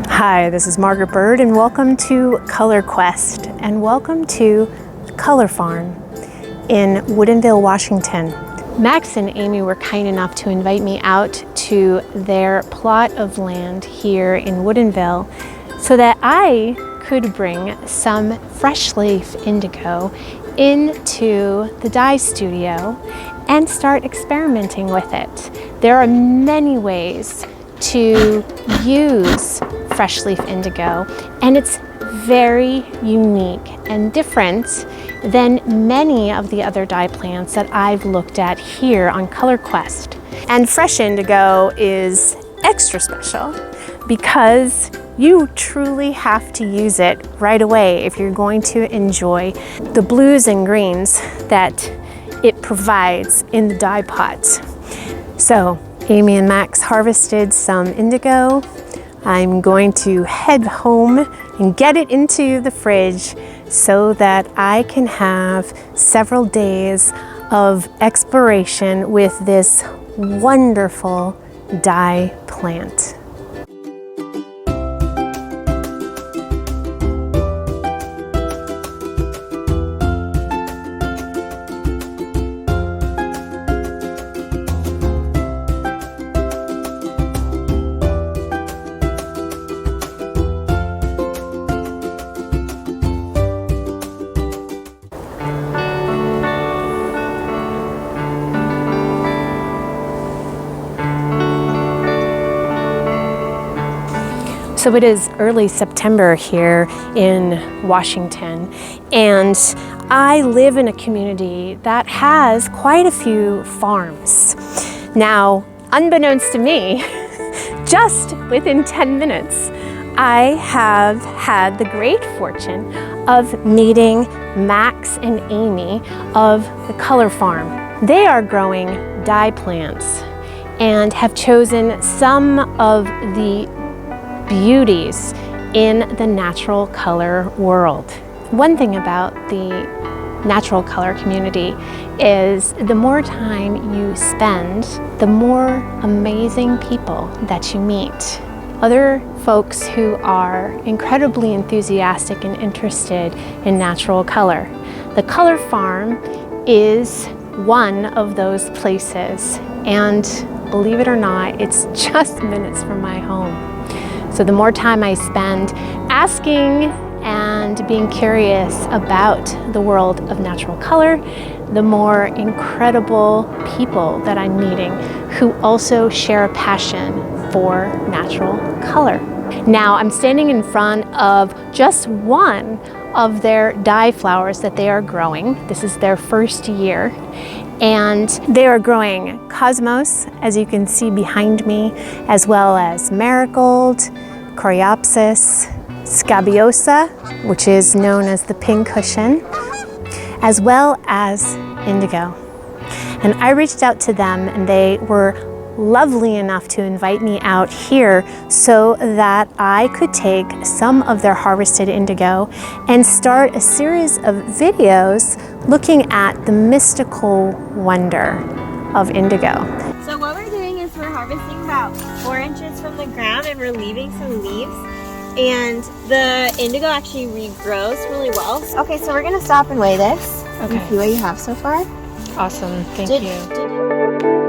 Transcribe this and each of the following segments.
Hi, this is Margaret Byrd, and welcome to Color Quest, and welcome to Color Farm in Woodinville, Washington. Max and Amy were kind enough to invite me out to their plot of land here in Woodinville so that I could bring some fresh leaf indigo into the dye studio and start experimenting with it. There are many ways to use fresh leaf indigo, and it's very unique and different than many of the other dye plants that I've looked at here on Color Quest. And fresh indigo is extra special because you truly have to use it right away if you're going to enjoy the blues and greens that it provides in the dye pots. So Amy and Max harvested some indigo. I'm going to head home and get it into the fridge so that I can have several days of exploration with this wonderful dye plant. So it is early September here in Washington, and I live in a community that has quite a few farms. Now, unbeknownst to me, just within 10 minutes, I have had the great fortune of meeting Max and Amy of the Color Farm. They are growing dye plants and have chosen some of the beauties in the natural color world. One thing about the natural color community is the more time you spend, the more amazing people that you meet. Other folks who are incredibly enthusiastic and interested in natural color. The Color Farm is one of those places, and believe it or not, it's just minutes from my home. So the more time I spend asking and being curious about the world of natural color, the more incredible people that I'm meeting who also share a passion for natural color. Now I'm standing in front of just one of their dye flowers that they are growing. This is their first year. And they are growing cosmos, as you can see behind me, as well as marigold, coreopsis, scabiosa, which is known as the pincushion, as well as indigo. And I reached out to them, and they were lovely enough to invite me out here so that I could take some of their harvested indigo and start a series of videos looking at the mystical wonder of indigo. So what we're doing is we're harvesting about 4 inches from the ground, and we're leaving some leaves, and the indigo actually regrows really well. Okay, so we're gonna stop and weigh this. Okay. And see what you have so far. Awesome, thank you.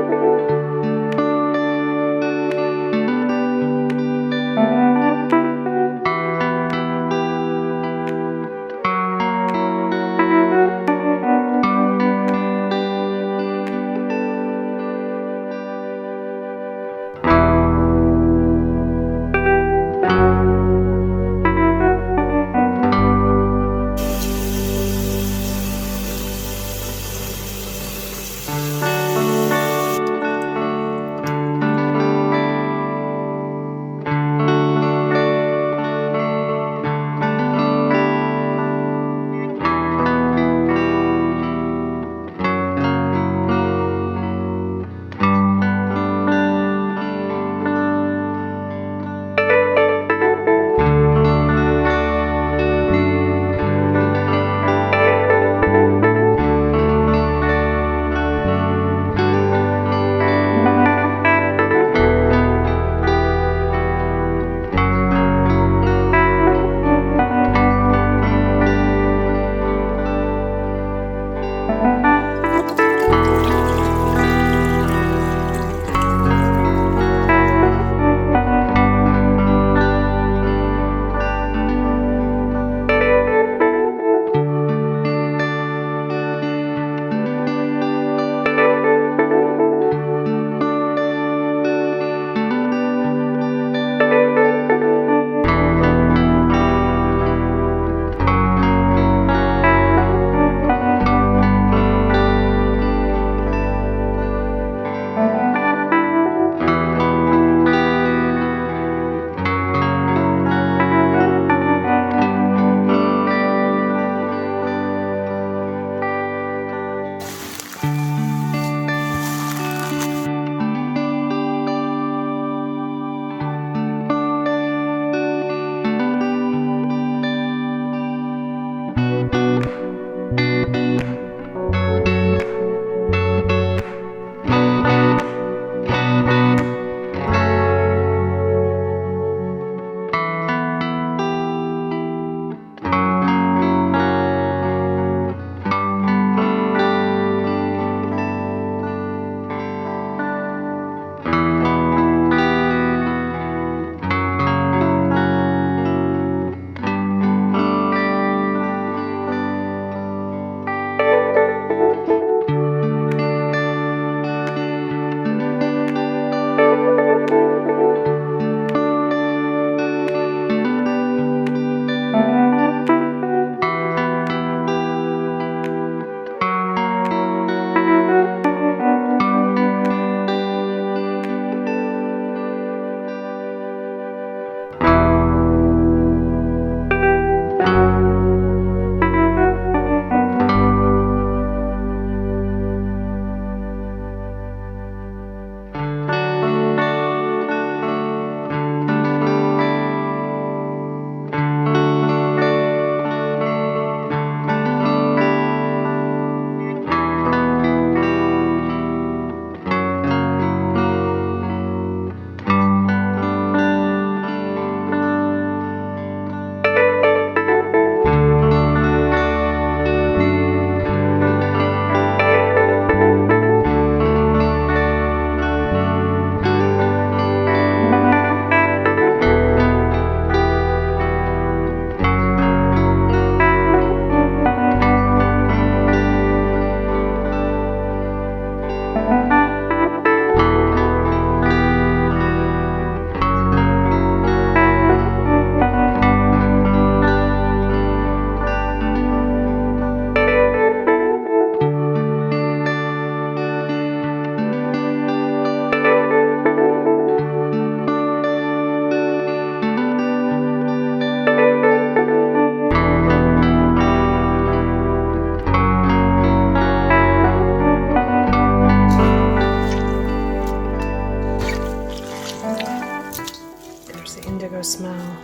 indigo smell.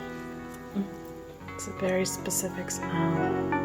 It's a very specific smell.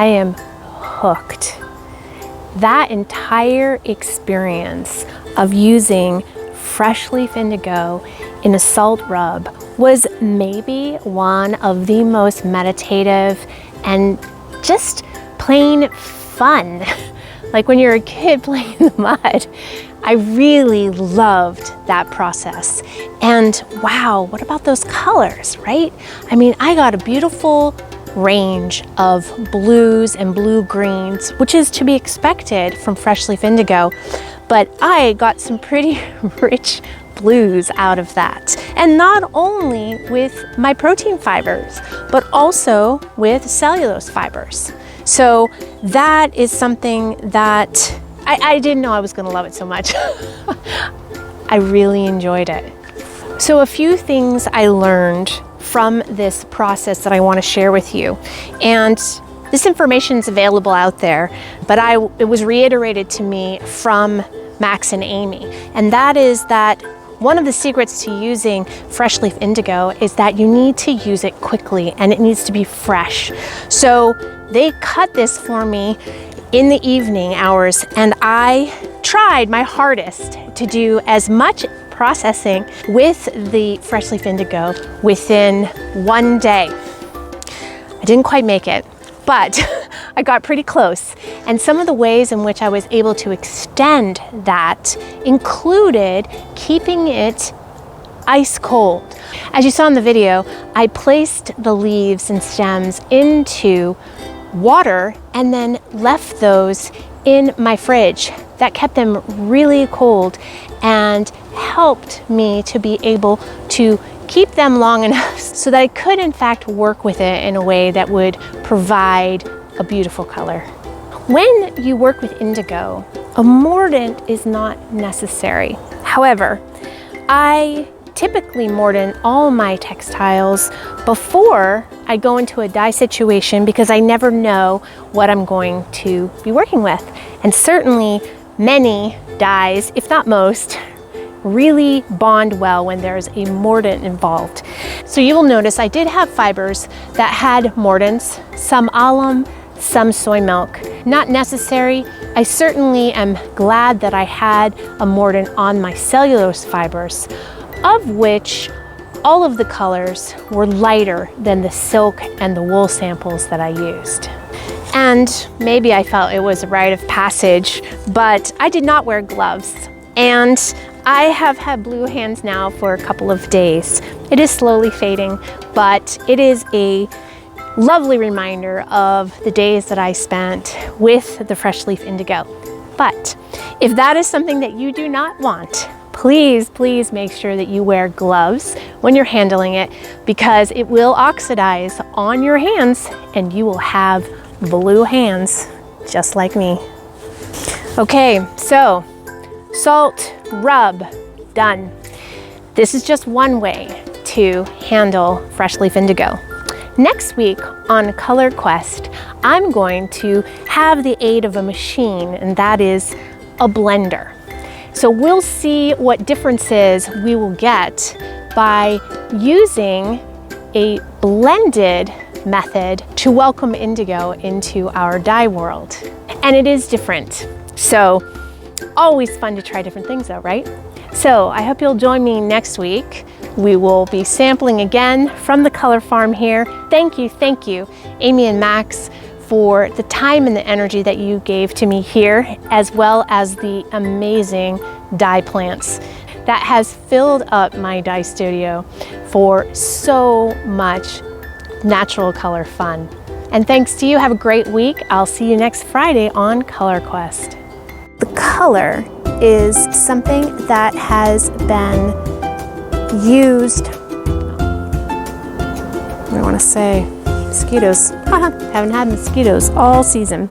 I am hooked. That entire experience of using fresh leaf indigo in a salt rub was maybe one of the most meditative and just plain fun. Like when you're a kid playing in the mud. I really loved that process. And wow, what about those colors, right? I mean, I got a beautiful range of blues and blue-greens, which is to be expected from fresh leaf indigo, but I got some pretty rich blues out of that. And not only with my protein fibers, but also with cellulose fibers. So that is something that I didn't know I was gonna love it so much. I really enjoyed it. So a few things I learned from this process that I want to share with you. And this information is available out there, but it was reiterated to me from Max and Amy. And that is that one of the secrets to using fresh leaf indigo is that you need to use it quickly and it needs to be fresh. So they cut this for me in the evening hours, and I tried my hardest to do as much processing with the fresh leaf indigo within one day. I didn't quite make it, but I got pretty close. And some of the ways in which I was able to extend that included keeping it ice cold. As you saw in the video, I placed the leaves and stems into water and then left those in my fridge. That kept them really cold and helped me to be able to keep them long enough so that I could in fact work with it in a way that would provide a beautiful color. When you work with indigo, a mordant is not necessary. However, I typically mordant all my textiles before I go into a dye situation because I never know what I'm going to be working with. And certainly many dyes, if not most, really bond well when there's a mordant involved. So you will notice I did have fibers that had mordants, some alum, some soy milk. Not necessary. I certainly am glad that I had a mordant on my cellulose fibers, of which all of the colors were lighter than the silk and the wool samples that I used. And maybe I felt it was a rite of passage, but I did not wear gloves. And I have had blue hands now for a couple of days. It is slowly fading, but it is a lovely reminder of the days that I spent with the fresh leaf indigo. But if that is something that you do not want, please make sure that you wear gloves when you're handling it, because it will oxidize on your hands and you will have blue hands just like me. Okay, so salt rub done. This is just one way to handle fresh leaf indigo. Next week on Color Quest, I'm going to have the aid of a machine, and that is a blender. So we'll see what differences we will get by using a blended method to welcome indigo into our dye world. And it is different. So always fun to try different things though, right? So I hope you'll join me next week. We will be sampling again from the color farm here. Thank you, Amy and Max, for the time and the energy that you gave to me here, as well as the amazing dye plants that has filled up my dye studio for so much natural color fun. And thanks to you, have a great week. I'll see you next Friday on Color Quest. The color is something that has been used, I want to say mosquitoes. Haven't had mosquitoes all season.